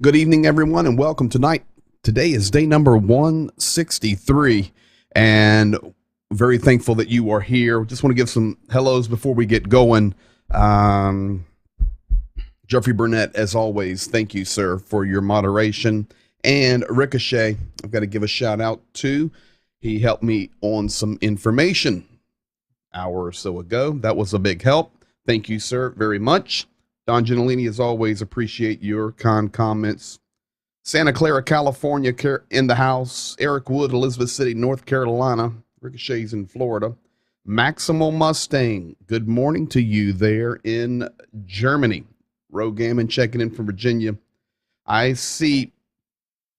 Good evening, everyone, and welcome tonight. Today is day number 163, and very thankful that you are here. Just want to give some hellos before we get going. Jeffrey Burnett, as always, thank you, sir, for your moderation. And Ricochet, I've got to give a shout out to. He helped me on some information an hour or so ago. That was a big help. Thank you, sir, very much. Don Gentilini, as always, appreciate your kind comments. Santa Clara, California, in the house. Eric Wood, Elizabeth City, North Carolina. Ricochet's in Florida. Maximal Mustang, good morning to you there in Germany. Rogammon checking in from Virginia. I see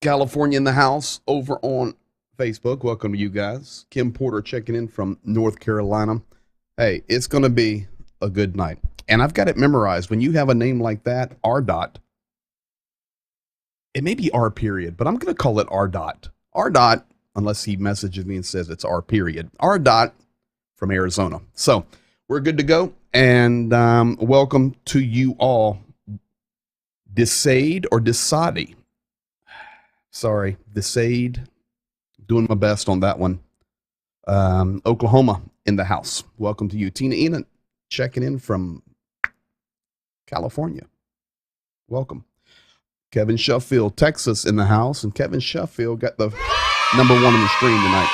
California in the house over on Facebook. Welcome to you guys. Kim Porter checking in from North Carolina. Hey, it's going to be a good night. And I've got it memorized. When you have a name like that, R dot, it may be R period, but I'm going to call it R dot. R dot, unless he messages me and says it's R period. R dot from Arizona. So we're good to go. And welcome to you all. Desade or Desadi? Sorry, Desade. Doing my best on that one. Oklahoma in the house. Welcome to you. Tina Enan checking in from California. Welcome. Kevin Sheffield, Texas in the house. And Kevin Sheffield got the number one in the stream tonight.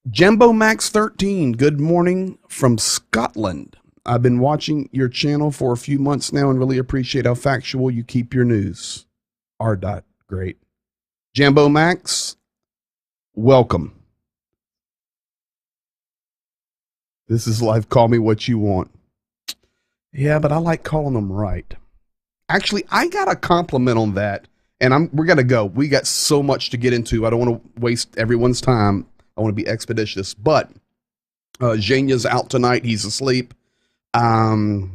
Jumbo Max 13, good morning from Scotland. I've been watching your channel for a few months now and really appreciate how factual you keep your news. R. Dot, great. Jumbo Max, welcome. This is life. Call me what you want. Yeah, but I like calling them right. Actually, I got a compliment on that, and we're gonna go. We got so much to get into. I don't want to waste everyone's time. I want to be expeditious, but Zhenya's out tonight. He's asleep. I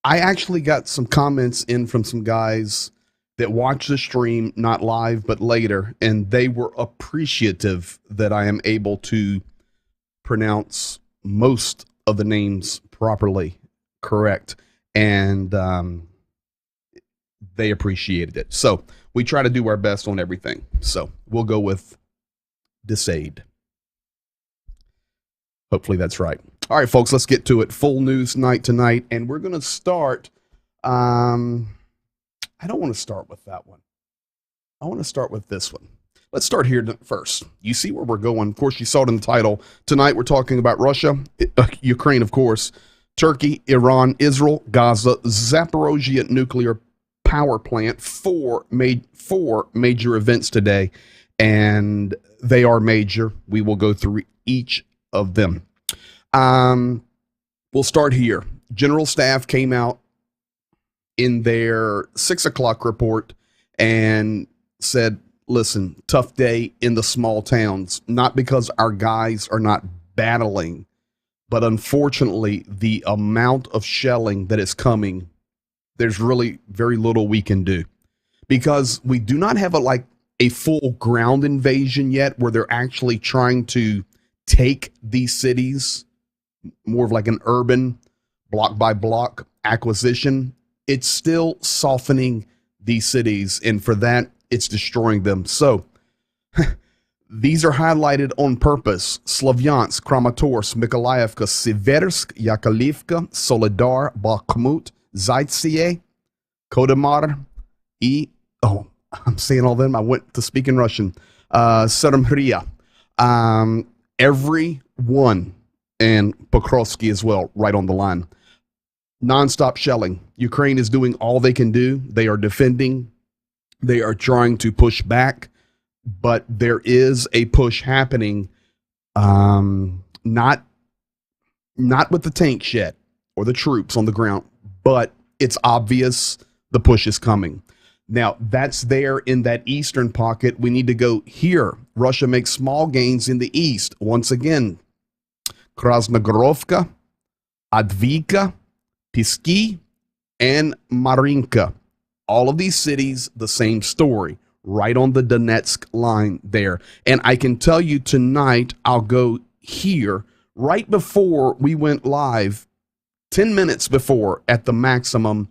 actually got some comments in from some guys that watch the stream, not live, but later, and they were appreciative that I am able to pronounce most of the names properly correct, and they appreciated it. So we try to do our best on everything. So we'll go with Desade. Hopefully that's right. All right, folks, let's get to it. Full news night tonight, and we're going to start. I don't want to start with that one. I want to start with this one. Let's start here first. You see where we're going. Of course, you saw it in the title. Tonight, we're talking about Russia, Ukraine, of course, Turkey, Iran, Israel, Gaza, Zaporozhye nuclear power plant. Four major events today, and they are major. We will go through each of them. We'll start here. General Staff came out in their 6 o'clock report and said, listen, tough day in the small towns, not because our guys are not battling, but unfortunately, the amount of shelling that is coming, there's really very little we can do, because we do not have a full ground invasion yet where they're actually trying to take these cities, more of like an urban block by block acquisition. It's still softening these cities, and for that, it's destroying them. So these are highlighted on purpose. Slavyansk, Kramatorsk, Mykolaiivka, Siversk, Yakovlivka, Soledar, Bakhmut, Zaitsev, Kodomar, I'm saying all them. I went to speak in Russian. Seromhria. Every one, and Pokrovsky as well, right on the line. Nonstop shelling. Ukraine is doing all they can do. They are defending. They are trying to push back, but there is a push happening. Not with the tanks yet or the troops on the ground, but it's obvious the push is coming. Now, that's there in that eastern pocket. We need to go here. Russia makes small gains in the east. Once again, Krasnogorovka, Advika, Pisky, and Marinka. All of these cities, the same story, right on the Donetsk line there. And I can tell you tonight, I'll go here right before we went live, 10 minutes before at the maximum.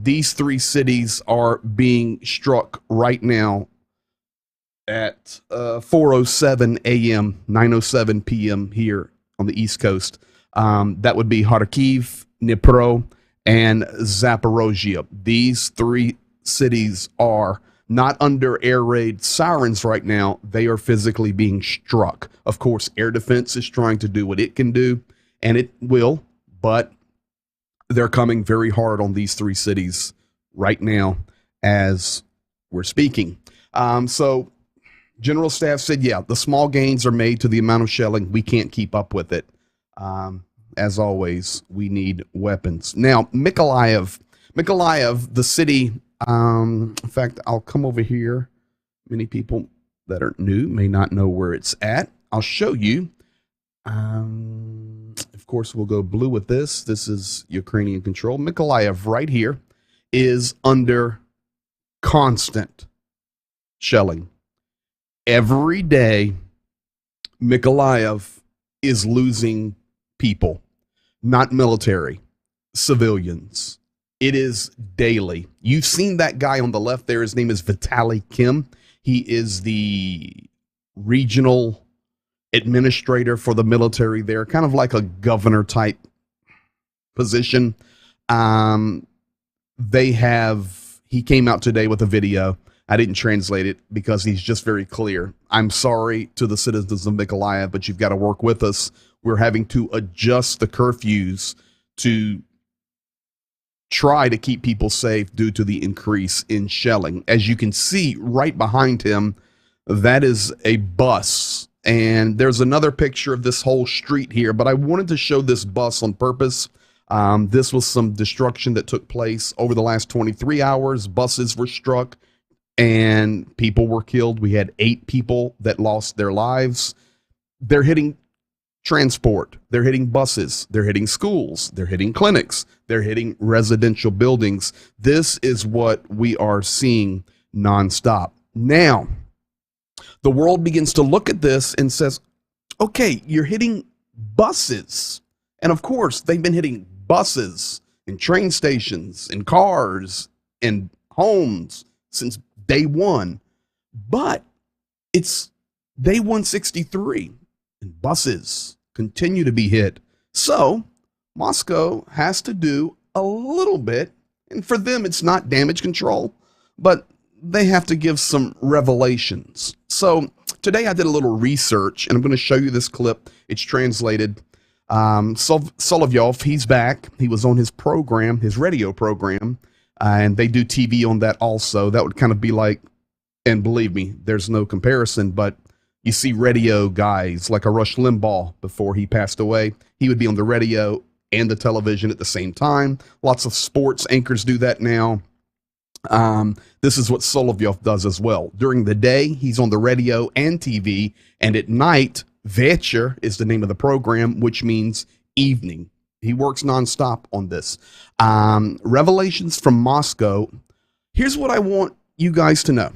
These three cities are being struck right now at 4:07 a.m., 9:07 p.m. here on the East Coast. That would be Kharkiv, Dnipro, and Zaporozhye. These three cities are not under air raid sirens right now. They are physically being struck. Of course, air defense is trying to do what it can do, and it will, but they're coming very hard on these three cities right now as we're speaking. So General Staff said, yeah, the small gains are made to the amount of shelling. We can't keep up with it. As always, we need weapons. Now, Mykolaiv, the city, in fact, I'll come over here. Many people that are new may not know where it's at. I'll show you. Of course, we'll go blue with this. This is Ukrainian control. Mykolaiv right here is under constant shelling. Every day, Mykolaiv is losing people, not military, civilians. It is daily. You've seen that guy on the left there. His name is Vitaly Kim. He is the regional administrator for the military there, kind of like a governor type position. He came out today with a video. I didn't translate it because he's just very clear. I'm sorry to the citizens of Mykolaiv, but you've got to work with us. We're having to adjust the curfews to try to keep people safe due to the increase in shelling. As you can see right behind him, that is a bus. And there's another picture of this whole street here, but I wanted to show this bus on purpose. This was some destruction that took place over the last 23 hours. Buses were struck and people were killed. We had 8 people that lost their lives. They're hitting transport. They're hitting buses. They're hitting schools. They're hitting clinics. They're hitting residential buildings. This is what we are seeing nonstop. Now, the world begins to look at this and says, okay, you're hitting buses. And of course, they've been hitting buses and train stations and cars and homes since day one. But it's day 163 and buses continue to be hit. So Moscow has to do a little bit. And for them, it's not damage control, but they have to give some revelations. So today I did a little research, and I'm going to show you this clip. It's translated. Solovyov, he's back. He was on his program, his radio program, and they do TV on that also. That would kind of be like, and believe me, there's no comparison, but you see radio guys like a Rush Limbaugh before he passed away. He would be on the radio and the television at the same time. Lots of sports anchors do that now. This is what Solovyov does as well. During the day, he's on the radio and TV, and at night, Vecher is the name of the program, which means evening. He works nonstop on this. Revelations from Moscow. Here's what I want you guys to know.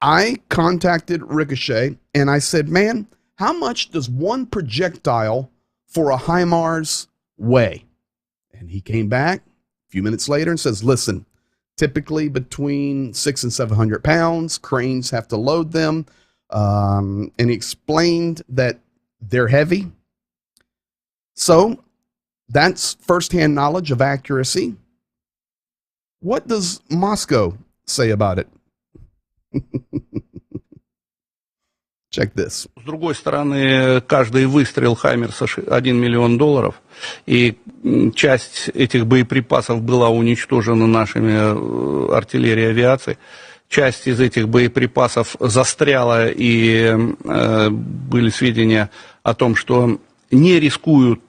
I contacted Ricochet, and I said, man, how much does one projectile for a HIMARS weigh? And he came back a few minutes later and says, listen, typically between 600 and 700 pounds. Cranes have to load them. And he explained that they're heavy. So that's firsthand knowledge of accuracy. What does Moscow say about it? Check this. С другой стороны, каждый выстрел Хаймерса $1 миллион, и часть этих боеприпасов была уничтожена нашими артиллерией и авиацией. Часть из этих боеприпасов застряла, и были сведения о том, что не рискуют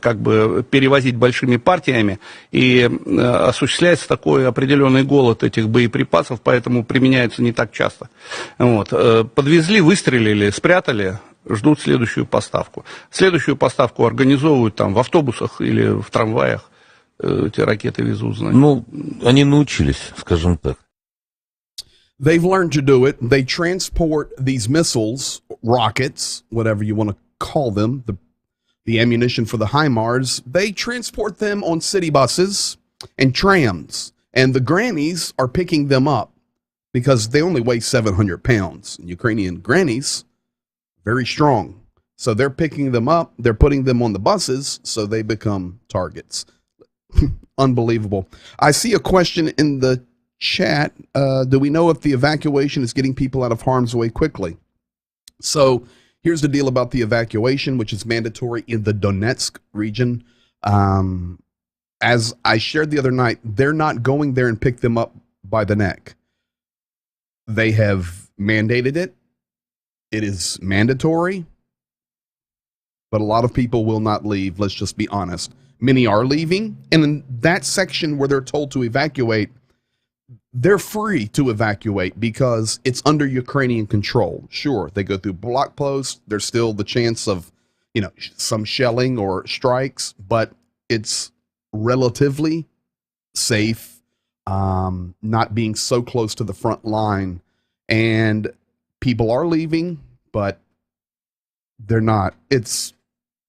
как бы перевозить большими партиями, и осуществляется такой определенный голод этих боеприпасов, поэтому применяются не так часто. Вот. Подвезли, выстрелили, спрятали, ждут следующую поставку. Следующую поставку организовывают там в автобусах или в трамваях, эти ракеты везут, знаете. Ну, они научились, скажем так. They've learned to do it. They transport these missiles, rockets, whatever you want to call them, the ammunition for the HIMARS. They transport them on city buses, and trams. And the grannies are picking them up because they only weigh 700 pounds. Ukrainian grannies, very strong. So they're picking them up, they're putting them on the buses, so they become targets. Unbelievable. I see a question in the chat. Do we know if the evacuation is getting people out of harm's way quickly? So here's the deal about the evacuation, which is mandatory in the Donetsk region. As I shared the other night, they're not going there and pick them up by the neck. They have mandated it. It is mandatory. But a lot of people will not leave. Let's just be honest. Many are leaving. And in that section where they're told to evacuate, they're free to evacuate because it's under Ukrainian control. Sure, they go through block posts. There's still the chance of, some shelling or strikes, but it's relatively safe, not being so close to the front line. And people are leaving, but they're not. It's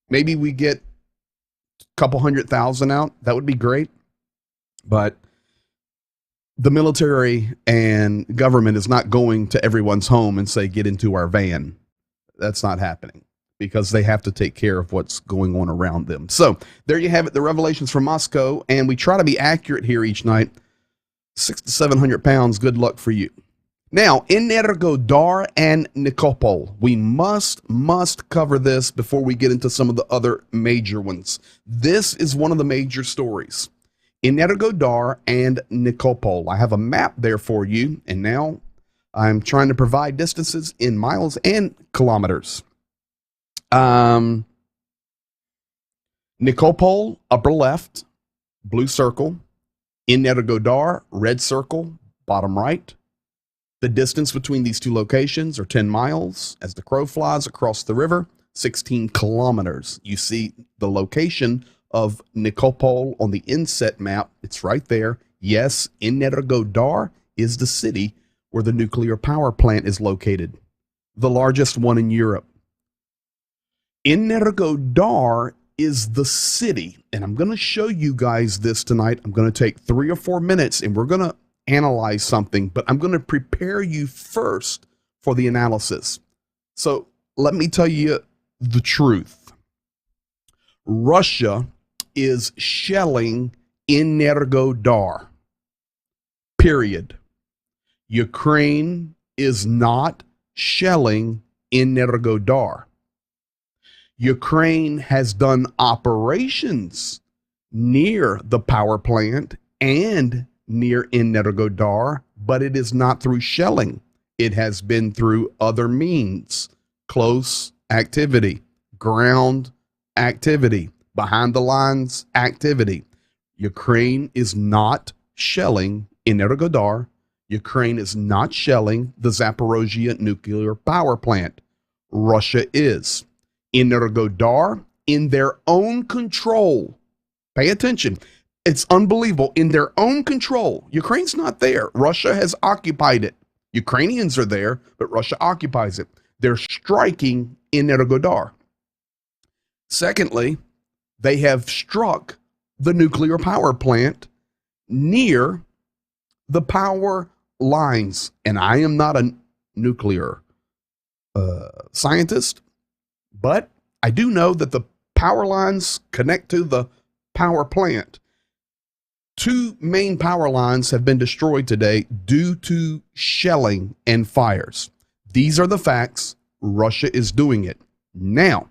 maybe we get a couple 100,000 out. That would be great. But the military and government is not going to everyone's home and say, get into our van. That's not happening because they have to take care of what's going on around them. So there you have it, the revelations from Moscow. And we try to be accurate here each night. 600 to 700 pounds. Good luck for you. Now, Energodar and Nikopol. We must cover this before we get into some of the other major ones. This is one of the major stories. Energodar and Nikopol. I have a map there for you, and now I'm trying to provide distances in miles and kilometers. Nikopol, upper left, blue circle. Energodar, red circle, bottom right. The distance between these two locations are 10 miles. As the crow flies across the river, 16 kilometers. You see the location of Nikopol on the inset map. It's right there. Yes, Energodar is the city where the nuclear power plant is located, the largest one in Europe. Energodar is the city, and I'm going to show you guys this tonight. I'm going to take 3 or 4 minutes, and we're going to analyze something, but I'm going to prepare you first for the analysis. So let me tell you the truth. Russia is shelling Energodar. Period. Ukraine is not shelling Energodar. Ukraine has done operations near the power plant and near Energodar, but it is not through shelling. It has been through other means, close activity, ground activity, behind the lines activity. Ukraine is not shelling Energodar. Ukraine is not shelling the Zaporozhye nuclear power plant. Russia is. Energodar, in their own control. Pay attention. It's unbelievable. In their own control. Ukraine's not there. Russia has occupied it. Ukrainians are there, but Russia occupies it. They're striking Energodar. Secondly, they have struck the nuclear power plant near the power lines. And I am not a nuclear scientist, but I do know that the power lines connect to the power plant. 2 main power lines have been destroyed today due to shelling and fires. These are the facts. Russia is doing it. Now,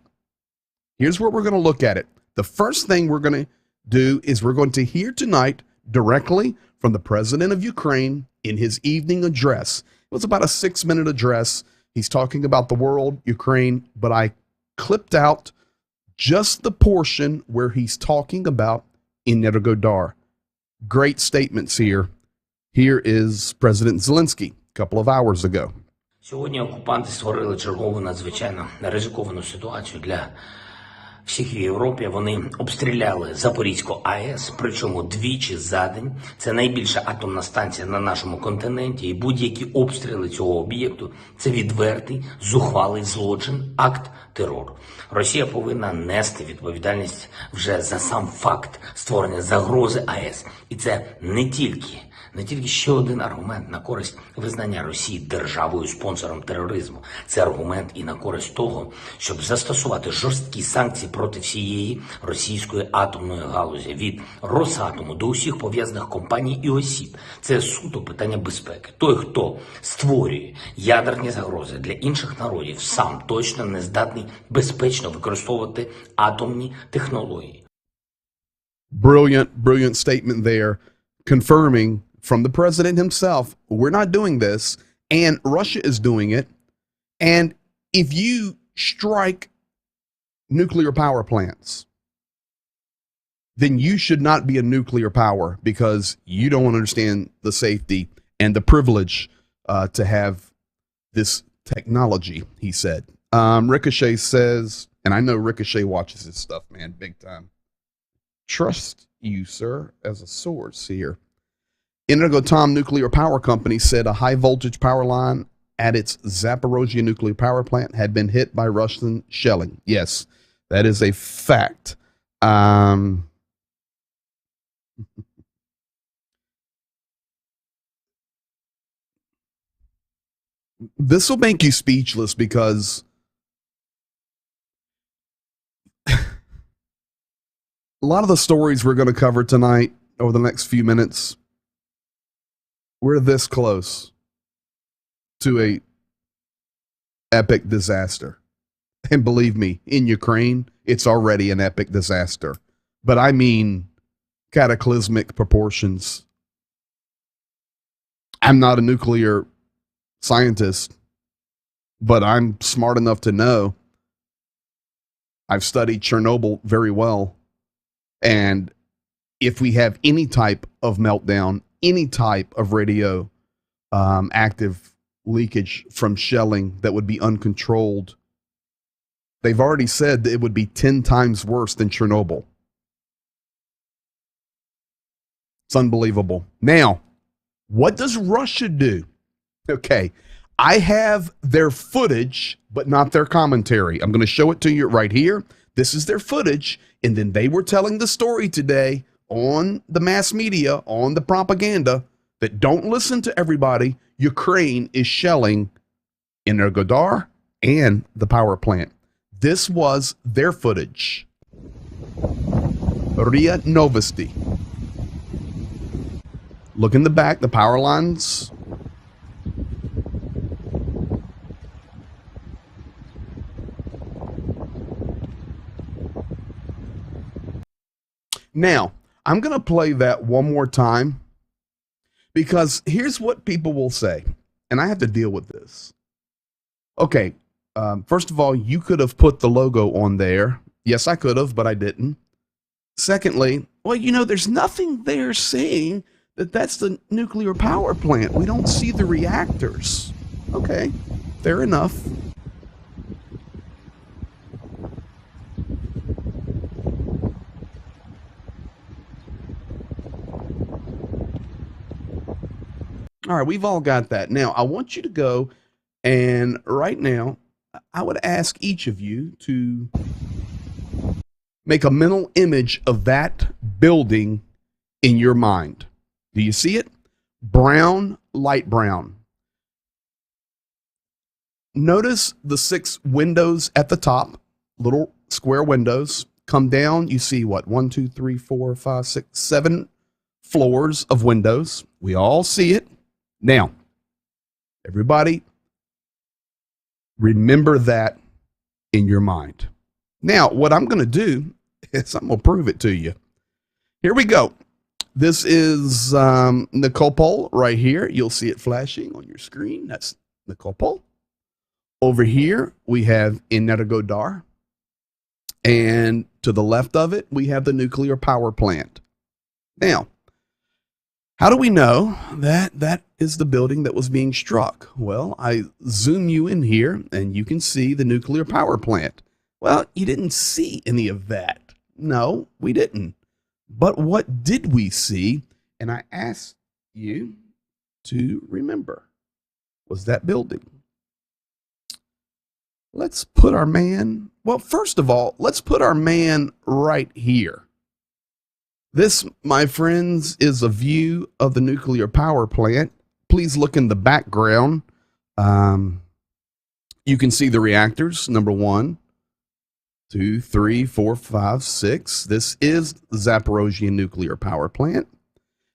here's where we're going to look at it. The first thing we're going to do is we're going to hear tonight directly from the president of Ukraine in his evening address. It was about a 6-minute address. He's talking about the world, Ukraine, but I clipped out just the portion where he's talking about Energodar. Great statements here. Here is President Zelensky a couple of hours ago. Сьогодні окупанти створили чергову надзвичайно ризиковану ситуацію для всіх в Європі, вони обстріляли Запорізьку АЕС, причому двічі за день. Це найбільша атомна станція на нашому континенті, і будь-які обстріли цього об'єкту – це відвертий, зухвалий злочин, акт терору. Росія повинна нести відповідальність вже за сам факт створення загрози АЕС. І це не тільки ще один аргумент на користь визнання Росії державою-спонсором тероризму. Це аргумент і на користь того, щоб застосувати жорсткі санкції проти всієї російської атомної галузі, від Росатому до усіх пов'язаних компаній і осіб. Це суто питання безпеки. Той, хто створює ядерні загрози для інших народів, сам точно не здатний безпечно використовувати атомні технології. Brilliant statement there, confirming from the president himself, we're not doing this, and Russia is doing it. And if you strike nuclear power plants, then you should not be a nuclear power because you don't understand the safety and the privilege to have this technology, he said. Ricochet says, and I know Ricochet watches this stuff, man, big time. Trust you, sir, as a source here. Energoatom Nuclear Power Company said a high-voltage power line at its Zaporozhye nuclear power plant had been hit by Russian shelling. Yes, that is a fact. This will make you speechless because a lot of the stories we're going to cover tonight over the next few minutes, we're this close to a epic disaster. And believe me, in Ukraine, it's already an epic disaster. But I mean cataclysmic proportions. I'm not a nuclear scientist, but I'm smart enough to know I've studied Chernobyl very well. And if we have any type of meltdown, any type of radio active leakage from shelling that would be uncontrolled, they've already said that it would be 10 times worse than Chernobyl. It's unbelievable. Now, what does Russia do? Okay, I have their footage, but not their commentary. I'm going to show it to you right here. This is their footage, and then they were telling the story today on the mass media, on the propaganda, that don't listen to everybody. Ukraine is shelling Energodar and the power plant. This was their footage. RIA Novosti. Look in the back, the power lines. Now, I'm going to play that one more time because here's what people will say, and I have to deal with this. Okay, first of all, you could have put the logo on there. Yes, I could have, but I didn't. Secondly, well, you know, there's nothing there saying that that's the nuclear power plant. We don't see the reactors. Okay, fair enough. All right, we've all got that. Now, I want you to go, and right now, I would ask each of you to make a mental image of that building in your mind. Do you see it? Brown, light brown. Notice the 6 windows at the top, little square windows. Come down, you see what? 1, 2, 3, 4, 5, 6, 7 floors of windows. We all see it. Now, everybody, remember that in your mind. Now, what I'm going to do is I'm going to prove it to you. Here we go. This is Nikopol right here. You'll see it flashing on your screen. That's Nikopol. Over here, we have Energodar. And to the left of it, we have the nuclear power plant. Now, how do we know that that is the building that was being struck? Well, I zoom you in here, and you can see the nuclear power plant. Well, you didn't see any of that. No, we didn't. But what did we see? And I asked you to remember, was that building. Let's put our man, well, first of all, let's put our man right here. This, my friends, is a view of the nuclear power plant. Please look in the background. You can see the reactors, number 1, 2, 3, 4, 5, 6. This is the Zaporozhye nuclear power plant.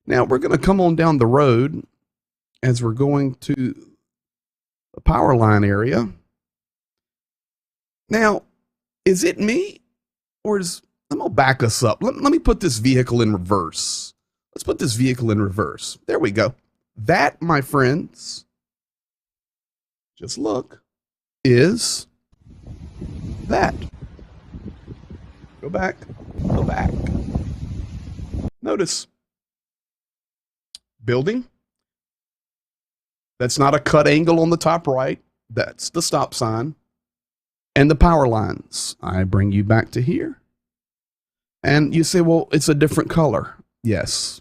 Now, we're going to come on down the road as we're going to the power line area. Now, is it me or is, I'm going to back us up. Let me put this vehicle in reverse. Let's put this vehicle in reverse. There we go. That, my friends, just look, is that. Go back, go back. Notice, building. That's not a cut angle on the top right. That's the stop sign. And the power lines. I bring you back to here. And you say, well, it's a different color. Yes.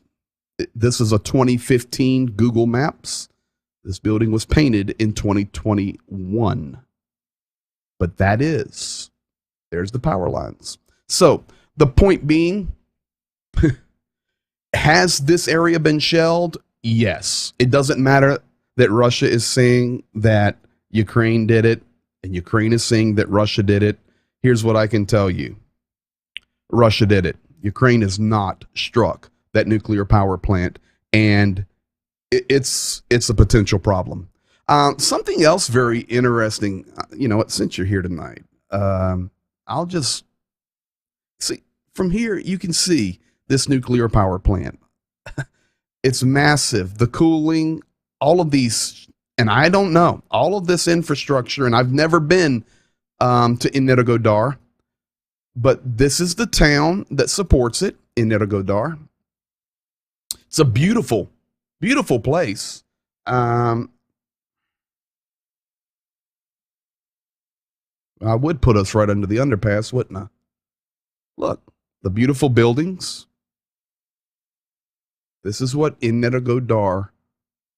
This is a 2015 Google Maps. This building was painted in 2021. But there's the power lines. So the point being, has this area been shelled? Yes. It doesn't matter that Russia is saying that Ukraine did it, and Ukraine is saying that Russia did it. Here's what I can tell you. Russia did it. Ukraine has not struck that nuclear power plant, and it's a potential problem. Something else very interesting, since you're here tonight, I'll just see from here, you can see this nuclear power plant. It's massive. The cooling, all of these, and I don't know, all of this infrastructure, and I've never been to Energodar, but this is the town that supports it, Energodar. It's a beautiful, beautiful place. I would put us right under the underpass, wouldn't I? Look, the beautiful buildings. This is what Energodar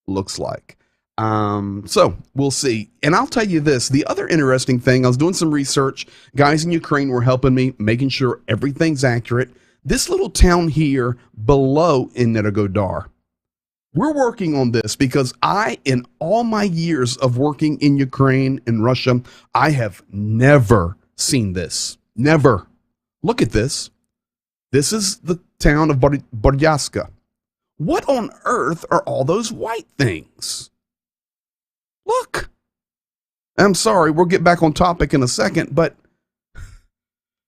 looks like. So we'll see. And I'll tell you this, the other interesting thing, I was doing some research. Guys in Ukraine were helping me, making sure everything's accurate. This little town here below Energodar, we're working on this because in all my years of working in Ukraine and Russia, I have never seen this. Never. Look at this. This is the town of Boryaska. What on earth are all those white things? Look. I'm sorry, we'll get back on topic in a second, but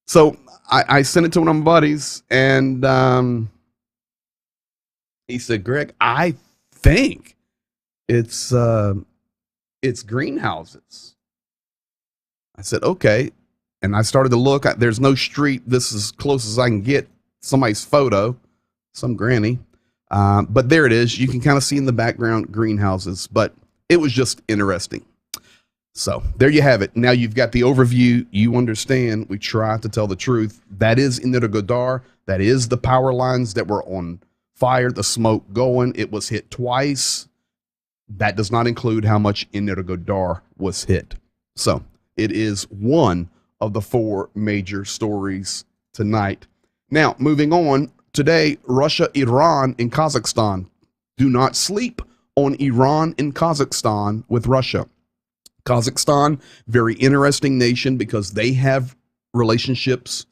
so I sent it to one of my buddies, and he said, Greg, I think it's greenhouses. I said, okay. And I started to look. There's no street. This is as close as I can get somebody's photo, some granny. But there it is. You can kind of see in the background greenhouses, but it was just interesting. So there you have it. Now you've got the overview. You understand. We try to tell the truth. That is Energodar. That is the power lines that were on fire, the smoke going. It was hit twice. That does not include how much Energodar was hit. So it is one of the 4 major stories tonight. Now, moving on. Today, Russia, Iran, and Kazakhstan. Do not sleep on Iran and Kazakhstan with Russia. Kazakhstan, very interesting nation because they have relationships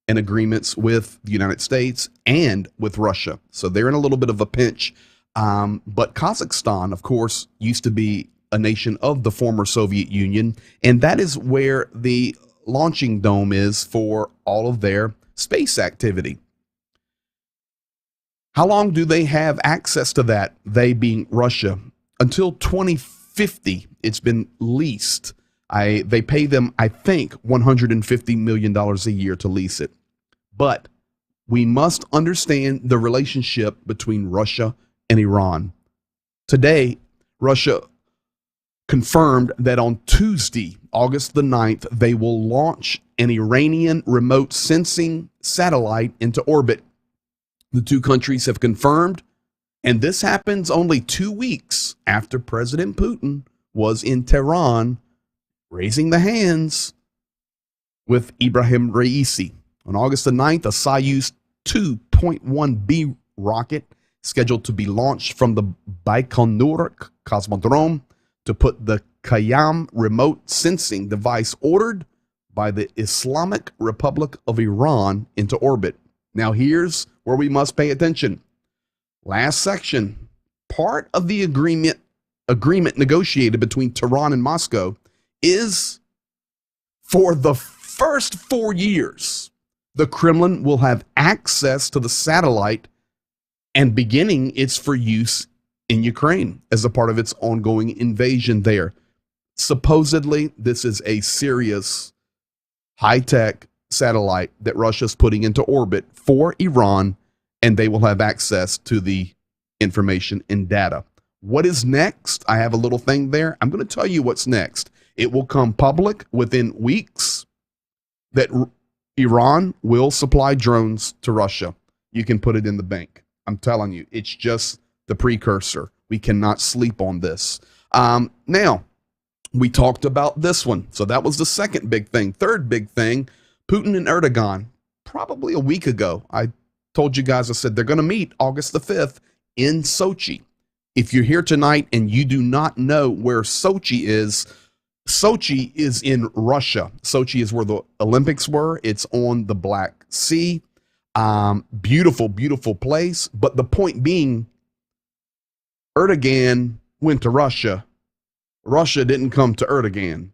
and agreements with the United States and with Russia. So they're in a little bit of a pinch. But Kazakhstan, of course, used to be a nation of the former Soviet Union, and that is where the launching dome is for all of their space activity. How long do they have access to that, they being Russia? Until 2050, it's been leased. They pay them, I think, $150 million a year to lease it. But we must understand the relationship between Russia and Iran. Today, Russia confirmed that on Tuesday, August the 9th, they will launch an Iranian remote sensing satellite into orbit. The two countries have confirmed, and this happens only 2 weeks after President Putin was in Tehran raising the hands with Ibrahim Raisi. On August the 9th, a Soyuz 2.1B rocket scheduled to be launched from the Baikonur Cosmodrome to put the Kayam remote sensing device ordered by the Islamic Republic of Iran into orbit. Now here's where we must pay attention. Last section, part of the agreement negotiated between Tehran and Moscow is for the first 4 years, the Kremlin will have access to the satellite, and beginning it's for use in Ukraine as a part of its ongoing invasion there. Supposedly, this is a serious high-tech satellite that Russia's putting into orbit for Iran, and they will have access to the information and data. What is next? I have a little thing there. I'm going to tell you what's next. It will come public within weeks that Iran will supply drones to Russia. You can put it in the bank. I'm telling you, it's just the precursor. We cannot sleep on this. Now, we talked about this one. So that was the second big thing. Third big thing, Putin and Erdogan, probably a week ago, I told you guys, I said they're going to meet August the 5th in Sochi. If you're here tonight and you do not know where Sochi is in Russia. Sochi is where the Olympics were. It's on the Black Sea. Beautiful, beautiful place. But the point being, Erdogan went to Russia. Russia didn't come to Erdogan.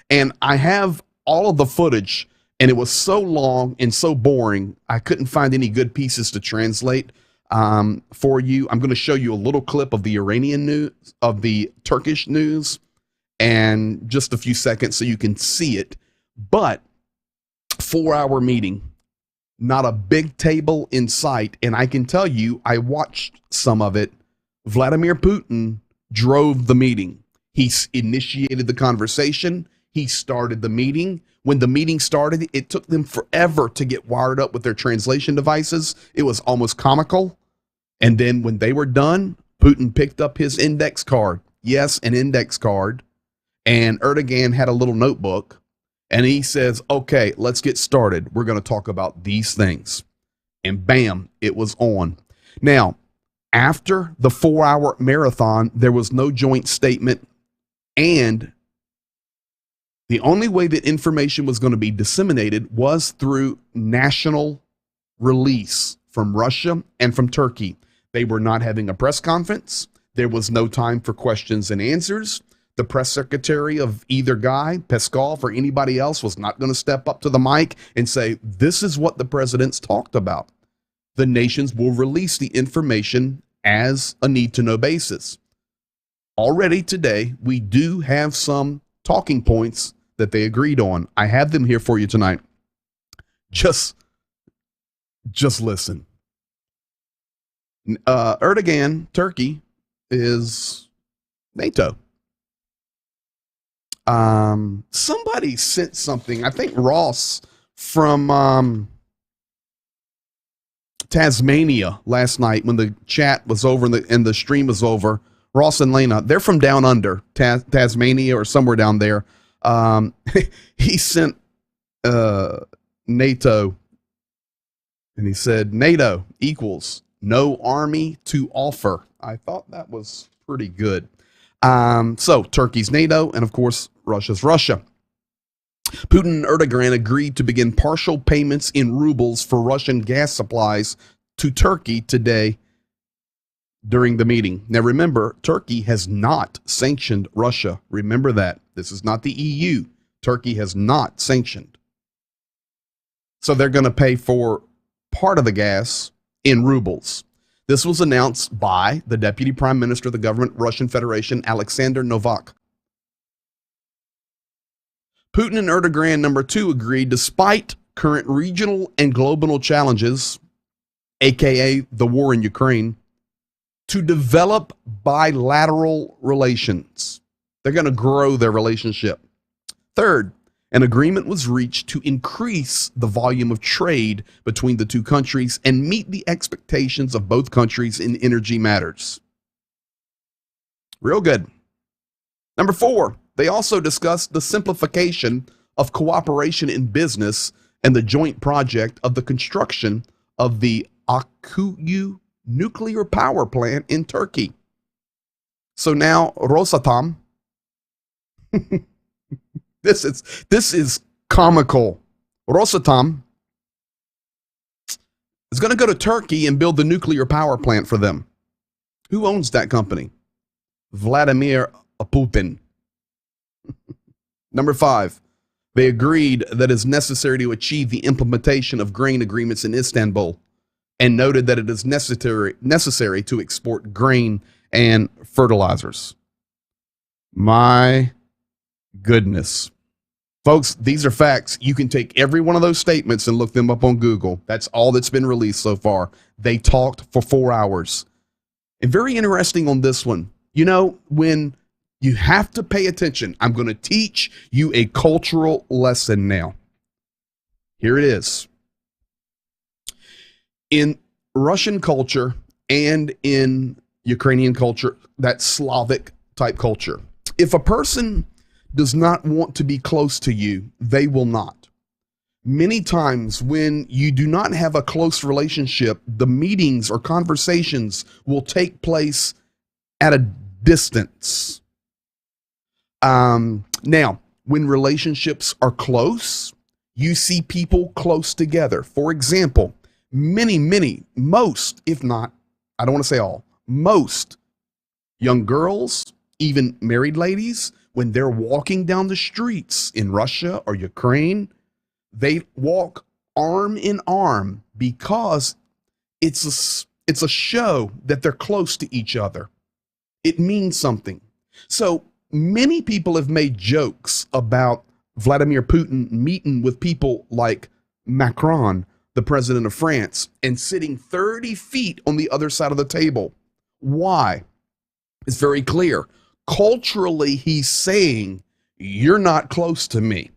And I have all of the footage, and it was so long and so boring, I couldn't find any good pieces to translate for you. I'm going to show you a little clip of the Iranian news, of the Turkish news, and just a few seconds so you can see it. But 4-hour meeting, not a big table in sight. And I can tell you, I watched some of it. Vladimir Putin drove the meeting. He initiated the conversation. He started the meeting. When the meeting started, it took them forever to get wired up with their translation devices. It was almost comical. And then when they were done, Putin picked up his index card. Yes, an index card. And Erdogan had a little notebook. And he says, okay, let's get started. We're going to talk about these things. And bam, it was on. Now, after the 4-hour marathon, there was no joint statement. And the only way that information was going to be disseminated was through national release from Russia and from Turkey. They were not having a press conference. There was no time for questions and answers. The press secretary of either guy, Peskov or anybody else, was not going to step up to the mic and say, this is what the president's talked about. The nations will release the information as a need-to-know basis. Already today, we do have some talking points that they agreed on. I have them here for you tonight. Just listen. Erdogan, Turkey, is NATO. Somebody sent something. I think Ross from Tasmania last night when the chat was over and the stream was over. Ross and Lena, they're from down under Tasmania or somewhere down there. He sent NATO, and he said NATO equals no army to offer. I thought that was pretty good. So Turkey's NATO, and of course Russia's Russia. Putin and Erdogan agreed to begin partial payments in rubles for Russian gas supplies to Turkey today during the meeting. Now remember, Turkey has not sanctioned Russia. Remember that. This is not the EU. Turkey has not sanctioned. So they're going to pay for part of the gas in rubles. This was announced by the Deputy Prime Minister of the Government Russian Federation, Alexander Novak. Putin and Erdogan, number 2, agreed despite current regional and global challenges, aka the war in Ukraine, to develop bilateral relations. They're going to grow their relationship. Third, an agreement was reached to increase the volume of trade between the two countries and meet the expectations of both countries in energy matters. Real good. Number 4, they also discussed the simplification of cooperation in business and the joint project of the construction of the Akkuyu nuclear power plant in Turkey. So now Rosatom, this is comical. Rosatom is going to go to Turkey and build the nuclear power plant for them. Who owns that company? Vladimir Putin. Number 5, they agreed that it is necessary to achieve the implementation of grain agreements in Istanbul and noted that it is necessary to export grain and fertilizers. My goodness. Folks, these are facts. You can take every one of those statements and look them up on Google. That's all that's been released so far. They talked for 4 hours. And very interesting on this one. You know, when you have to pay attention, I'm going to teach you a cultural lesson now. Here it is. In Russian culture and in Ukrainian culture, that Slavic type culture, if a person does not want to be close to you, they will not. Many times when you do not have a close relationship, the meetings or conversations will take place at a distance. Now, when relationships are close, you see people close together. For example, most, if not, I don't want to say all, most young girls, even married ladies, when they're walking down the streets in Russia or Ukraine, they walk arm in arm because it's a show that they're close to each other. It means something. So many people have made jokes about Vladimir Putin meeting with people like Macron, the president of France, and sitting 30 feet on the other side of the table. Why? It's very clear. Culturally, he's saying, you're not close to me.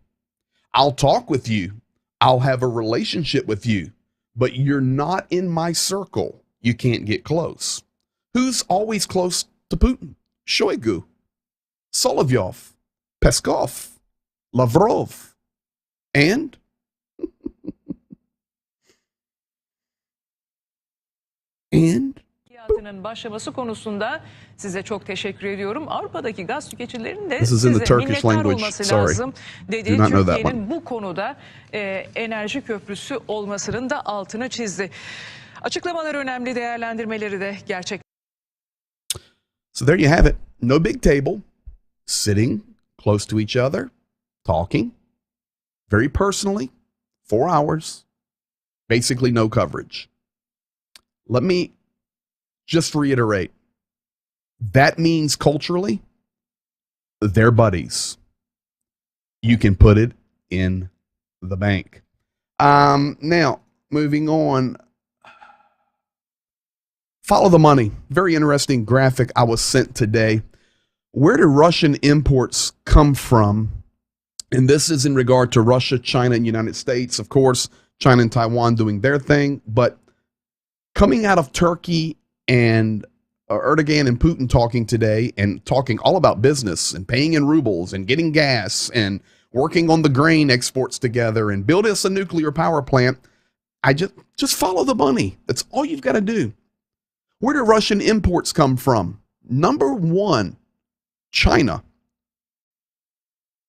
I'll talk with you. I'll have a relationship with you, but you're not in my circle. You can't get close. Who's always close to Putin? Shoigu, Solovyov, Peskov, Lavrov, and Harekatının başlaması konusunda size çok teşekkür ediyorum. Avrupa'daki gaz tüketicilerinin de This is in the size Turkish minnettar language. olması Sorry. lazım dedi. Do not know that Türkiye'nin one. bu konuda enerji köprüsü olmasının da altını çizdi. Açıklamalar önemli, değerlendirmeleri de gerçek. So there you have it. No big table, sitting close to each other, talking very personally, 4 hours, basically no coverage. Let me just reiterate. That means culturally, they're buddies. You can put it in the bank. Now, moving on. Follow the money. Very interesting graphic I was sent today. Where do Russian imports come from? And this is in regard to Russia, China, and United States. Of course, China and Taiwan doing their thing. But coming out of Turkey and Erdogan and Putin talking today and talking all about business and paying in rubles and getting gas and working on the grain exports together and build us a nuclear power plant. I just follow the money. That's all you've got to do. Where do Russian imports come from? Number 1, China.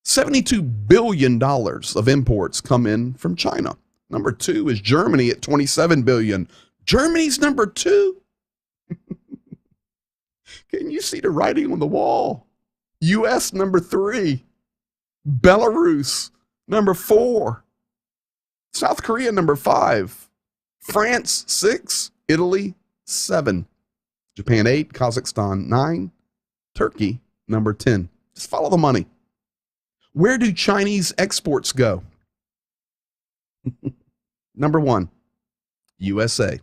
$72 billion of imports come in from China. Number 2 is Germany at $27 billion. Germany's number 2. Can you see the writing on the wall? U.S. number 3. Belarus number 4. South Korea number 5. France 6. Italy 7. Japan 8. Kazakhstan 9. Turkey number 10. Just follow the money. Where do Chinese exports go? Number 1, USA,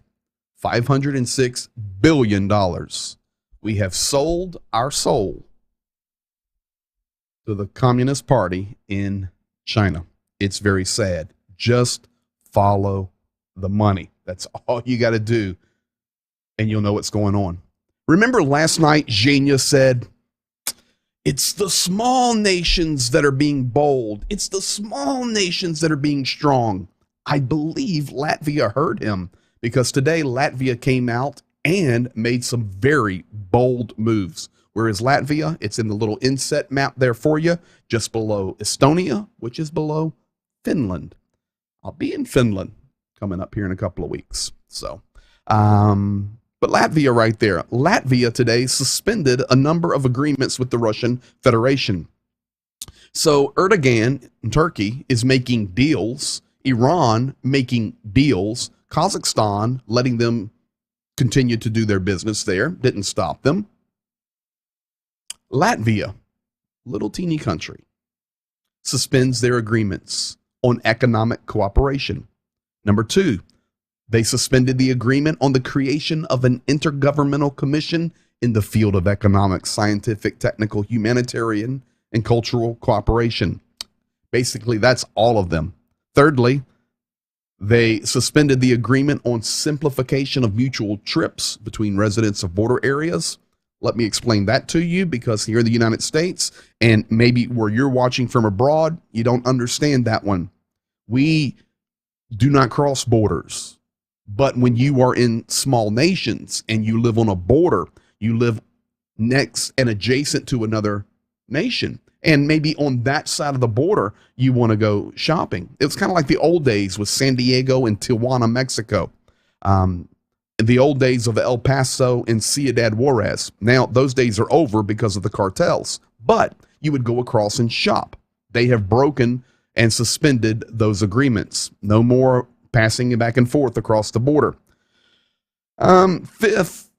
$506 billion. We have sold our soul to the Communist Party in China. It's very sad. Just follow the money. That's all you got to do, and you'll know what's going on. Remember last night, Zhenya said, it's the small nations that are being bold. It's the small nations that are being strong. I believe Latvia heard him, because today Latvia came out and made some very bold moves. Whereas Latvia, it's in the little inset map there for you, just below Estonia, which is below Finland. I'll be in Finland coming up here in a couple of weeks. So, but Latvia right there. Latvia today suspended a number of agreements with the Russian Federation. So Erdogan in Turkey is making deals, Iran making deals, Kazakhstan letting them continue to do their business there, didn't stop them. Latvia, little teeny country, suspends their agreements on economic cooperation. Number two, they suspended the agreement on the creation of an intergovernmental commission in the field of economic, scientific, technical, humanitarian, and cultural cooperation. Basically, that's all of them. Thirdly, they suspended the agreement on simplification of mutual trips between residents of border areas. Let me explain that to you, because here in the United States, and maybe where you're watching from abroad, you don't understand that one. We do not cross borders. But when you are in small nations and you live on a border, you live next and adjacent to another nation. And maybe on that side of the border, you want to go shopping. It's kind of like the old days with San Diego and Tijuana, Mexico. The old days of El Paso and Ciudad Juarez. Now, those days are over because of the cartels. But you would go across and shop. They have broken and suspended those agreements. No more passing it back and forth across the border. Fifth,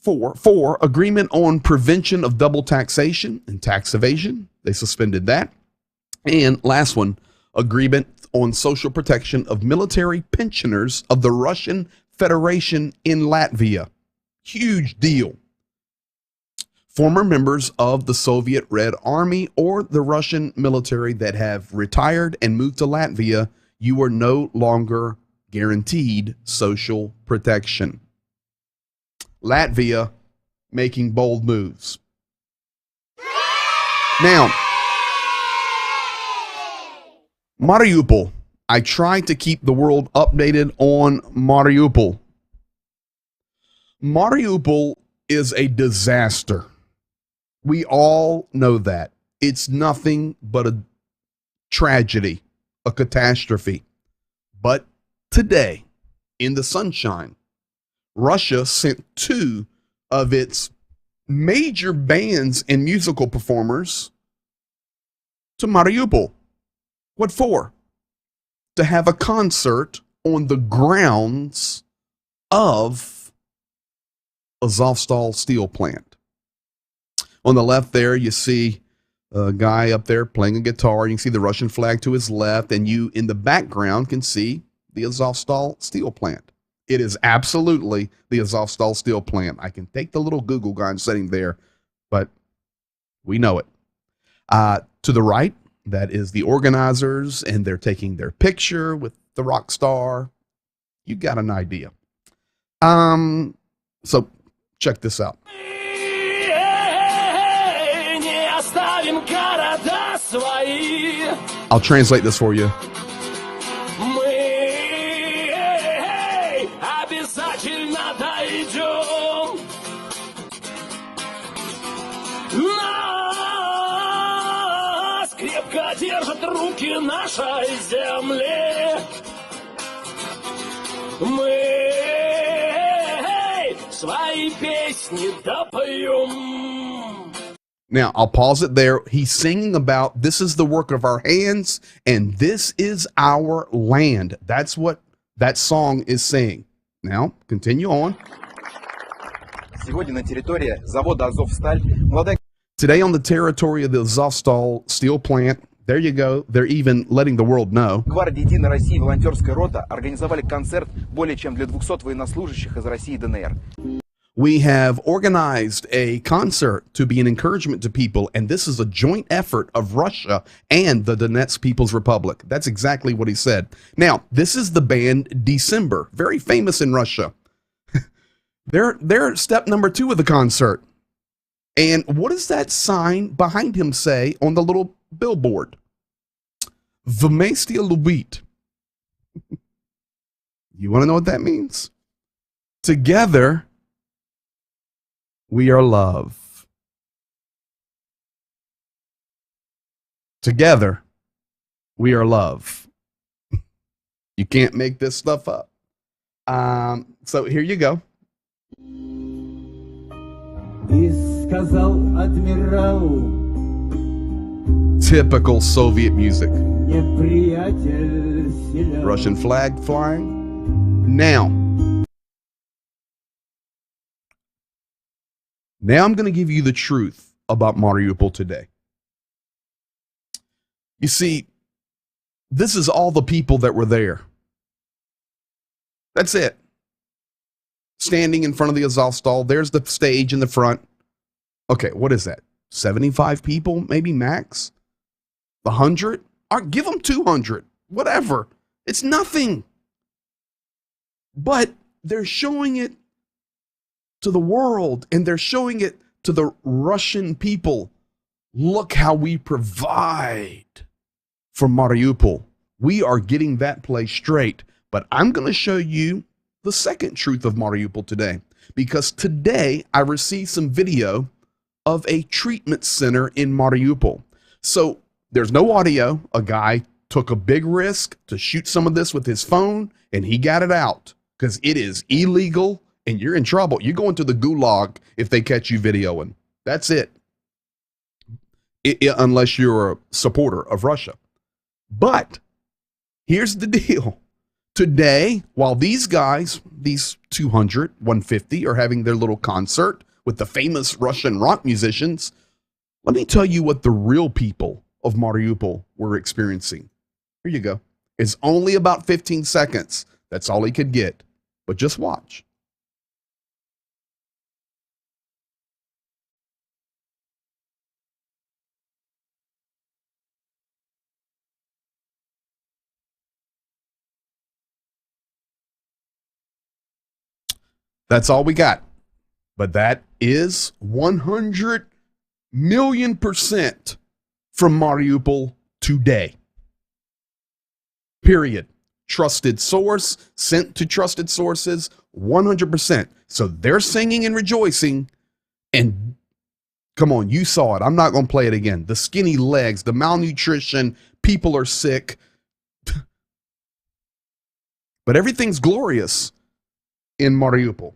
4, agreement on prevention of double taxation and tax evasion. They suspended that. And last one, agreement on social protection of military pensioners of the Russian Federation in Latvia. Huge deal. Former members of the Soviet Red Army or the Russian military that have retired and moved to Latvia, you are no longer guaranteed social protection. Latvia making bold moves. Now, Mariupol. I try to keep the world updated on Mariupol. Mariupol is a disaster. We all know that. It's nothing but a tragedy, a catastrophe. But today, in the sunshine, Russia sent 2 of its major bands and musical performers to Mariupol. What for? To have a concert on the grounds of Azovstal steel plant. On the left there, you see a guy up there playing a guitar. You can see the Russian flag to his left, and you in the background can see the Azovstal steel plant. It is absolutely the Azovstal steel plant. I can take the little Google guy sitting there, but we know it. To the right, that is the organizers, and they're taking their picture with the rock star. You got an idea. So check this out. I'll translate this for you. Держат руки нашей земли. Мы свои песни допоем. Now, I'll pause it there. He's singing about this is the work of our hands and this is our land. That's what that song is saying. Now, continue on. Сегодня на территории завода «Азовсталь» молодая... Today on the territory of the Azovstal steel plant, there you go. They're even letting the world know. Гвардия Единой России волонтерская рота организовали концерт более чем для 200 военнослужащих из России и ДНР. We have organized a concert to be an encouragement to people, and this is a joint effort of Russia and the Donetsk People's Republic. That's exactly what he said. Now, this is the band December, very famous in Russia. They're step number 2 of the concert. And what does that sign behind him say on the little billboard? Vmestia Lubit. You want to know what that means? Together, we are love. Together, we are love. You can't make this stuff up. So here you go. Typical Soviet music. Russian flag flying. Now I'm going to give you the truth about Mariupol today. You see, this is all the people that were there. That's it. Standing in front of the Azovstal. There's the stage in the front. Okay, what is that? 75 people, maybe max? 100? Or give them 200. Whatever. It's nothing. But they're showing it to the world, and they're showing it to the Russian people. Look how we provide for Mariupol. We are getting that play straight. But I'm going to show you the second truth of Mariupol today, because today I received some video of a treatment center in Mariupol. So there's no audio. A guy took a big risk to shoot some of this with his phone, and he got it out because it is illegal and you're in trouble. You're going to the gulag if they catch you videoing. That's it. Unless you're a supporter of Russia. But here's the deal. Today, while these guys, these 200, 150, are having their little concert with the famous Russian rock musicians, let me tell you what the real people of Mariupol were experiencing. Here you go. It's only about 15 seconds. That's all he could get. But just watch. That's all we got. But that is 100 million% from Mariupol today. Period. Trusted source, sent to trusted sources, 100%. So they're singing and rejoicing. And come on, you saw it. I'm not going to play it again. The skinny legs, the malnutrition, people are sick. But everything's glorious in Mariupol.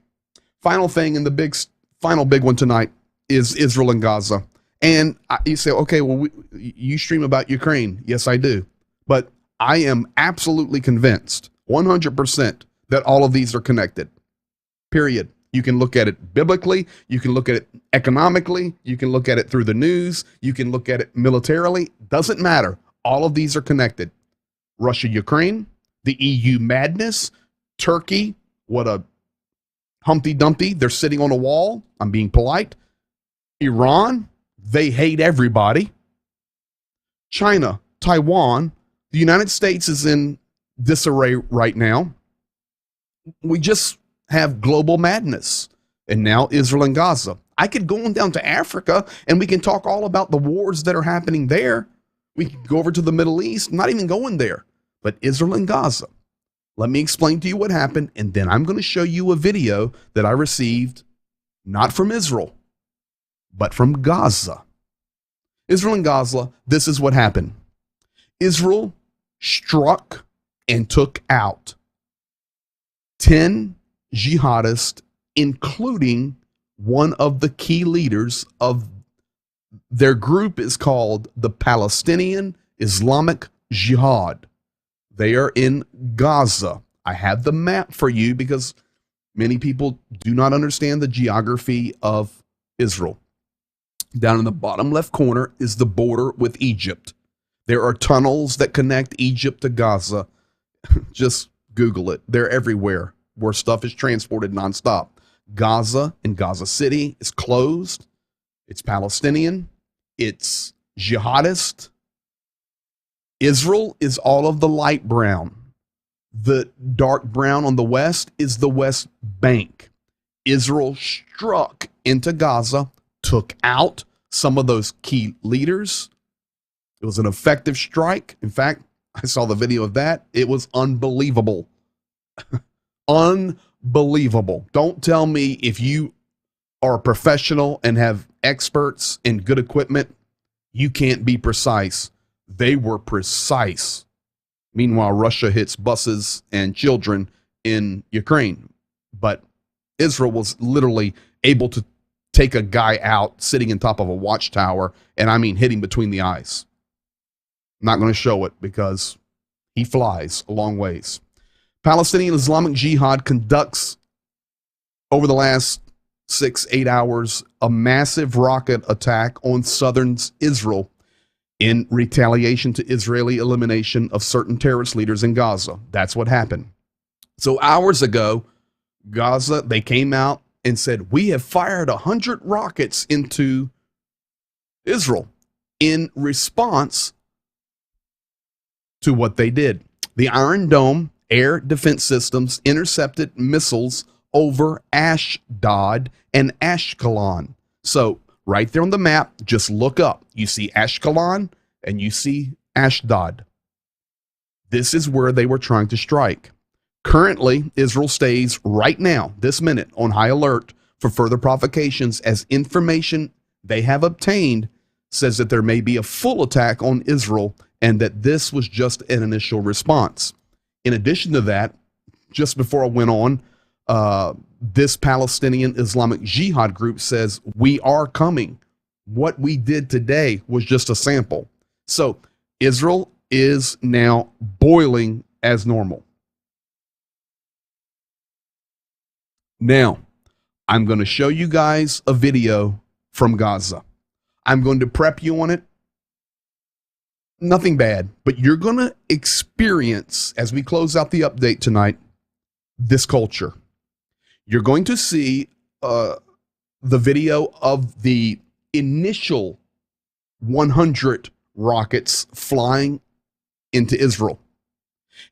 Final thing, and the final big one tonight is Israel and Gaza. And you say, okay, well, you stream about Ukraine. Yes, I do. But I am absolutely convinced, 100%, that all of these are connected. Period. You can look at it biblically. You can look at it economically. You can look at it through the news. You can look at it militarily. Doesn't matter. All of these are connected. Russia, Ukraine, the EU madness, Turkey, what a Humpty Dumpty, they're sitting on a wall. I'm being polite. Iran, they hate everybody. China, Taiwan, the United States is in disarray right now. We just have global madness. And now Israel and Gaza. I could go on down to Africa and we can talk all about the wars that are happening there. We can go over to the Middle East, not even going there. But Israel and Gaza. Let me explain to you what happened, and then I'm going to show you a video that I received, not from Israel, but from Gaza. Israel and Gaza, this is what happened. Israel struck and took out 10 jihadists, including one of the key leaders of their group is called the Palestinian Islamic Jihad. They are in Gaza. I have the map for you because many people do not understand the geography of Israel. Down in the bottom left corner is the border with Egypt. There are tunnels that connect Egypt to Gaza. Just Google it. They're everywhere where stuff is transported nonstop. Gaza and Gaza City is closed. It's Palestinian. It's jihadist. Israel is all of the light brown. The dark brown on the west is the West Bank. Israel struck into Gaza, took out some of those key leaders. It was an effective strike. In fact, I saw the video of that. It was unbelievable. Unbelievable. Don't tell me if you are a professional and have experts and good equipment, you can't be precise. They were precise. Meanwhile, Russia hits buses and children in Ukraine. But Israel was literally able to take a guy out sitting on top of a watchtower, and I mean hit him between the eyes. I'm not going to show it because he flies a long ways. Palestinian Islamic Jihad conducts, over the last 6-8 hours, a massive rocket attack on southern Israel in retaliation to Israeli elimination of certain terrorist leaders in Gaza. That's what happened. So hours ago, Gaza, they came out and said, we have fired 100 rockets into Israel in response to what they did. The Iron Dome air defense systems intercepted missiles over Ashdod and Ashkelon. So right there on the map, just look up. You see Ashkelon and you see Ashdod. This is where they were trying to strike. Currently, Israel stays right now, this minute, on high alert for further provocations as information they have obtained says that there may be a full attack on Israel and that this was just an initial response. In addition to that, just before I went on, this Palestinian Islamic Jihad group says, we are coming. What we did today was just a sample. So Israel is now boiling as normal. Now, I'm going to show you guys a video from Gaza. I'm going to prep you on it. Nothing bad, but you're going to experience, as we close out the update tonight, this culture. You're going to see the video of the initial 100 rockets flying into Israel.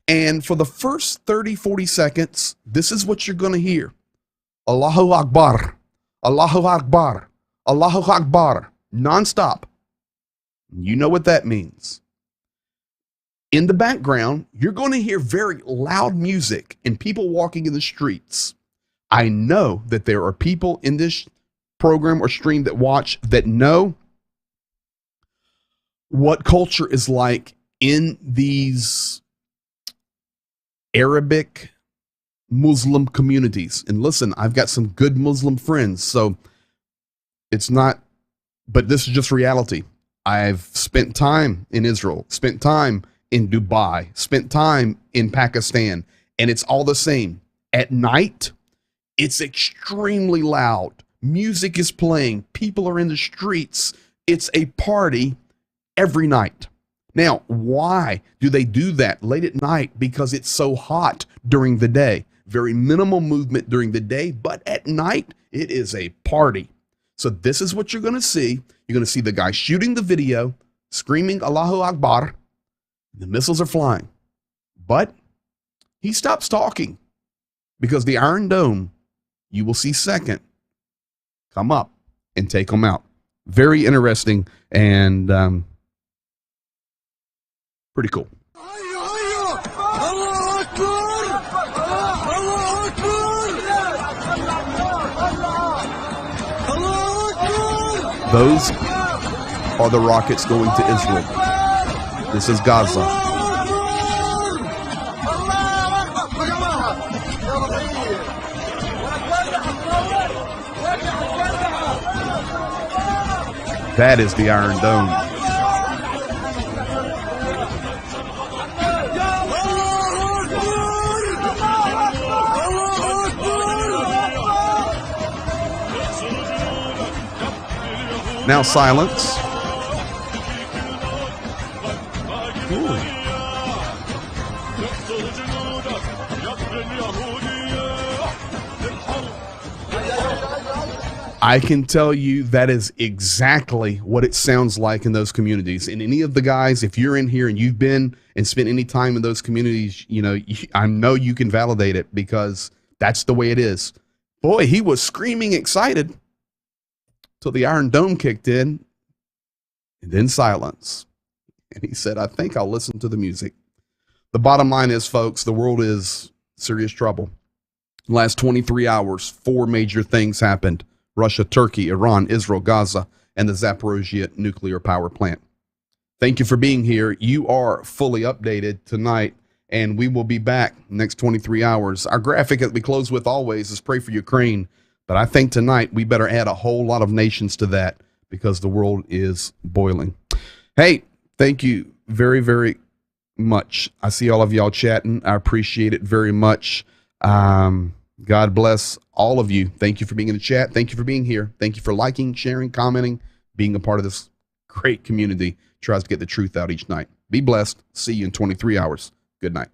And for the first 30, 40 seconds, this is what you're going to hear. Allahu Akbar, Allahu Akbar, Allahu Akbar, nonstop. You know what that means. In the background, you're going to hear very loud music and people walking in the streets. I know that there are people in this program or stream that watch that know what culture is like in these Arabic Muslim communities. And listen, I've got some good Muslim friends, so it's not, but this is just reality. I've spent time in Israel, spent time in Dubai, spent time in Pakistan, and it's all the same. At night, it's extremely loud. Music is playing. People are in the streets. It's a party every night. Now, why do they do that late at night? Because it's so hot during the day. Very minimal movement during the day, but at night, it is a party. So this is what you're going to see. You're going to see the guy shooting the video, screaming Allahu Akbar. The missiles are flying. But he stops talking because the Iron Dome, you will see second, come up and take them out. Very interesting and pretty cool. Those are the rockets going to Israel. This is Gaza. That is the Iron Dome. Now silence. Ooh. I can tell you that is exactly what it sounds like in those communities. And any of the guys, if you're in here and you've been and spent any time in those communities, you know, I know you can validate it because that's the way it is. Boy, he was screaming excited till the Iron Dome kicked in and then silence. And he said, I think I'll listen to the music. The bottom line is, folks, the world is serious trouble. In the last 23 hours, 4 major things happened. Russia, Turkey, Iran, Israel, Gaza, and the Zaporozhye nuclear power plant. Thank you for being here. You are fully updated tonight, and we will be back next 23 hours. Our graphic that we close with always is pray for Ukraine, but I think tonight we better add a whole lot of nations to that because the world is boiling. Hey, thank you very, very much. I see all of y'all chatting. I appreciate it very much. God bless all of you. Thank you for being in the chat. Thank you for being here. Thank you for liking, sharing, commenting, being a part of this great community. Tries to get the truth out each night. Be blessed. See you in 23 hours. Good night.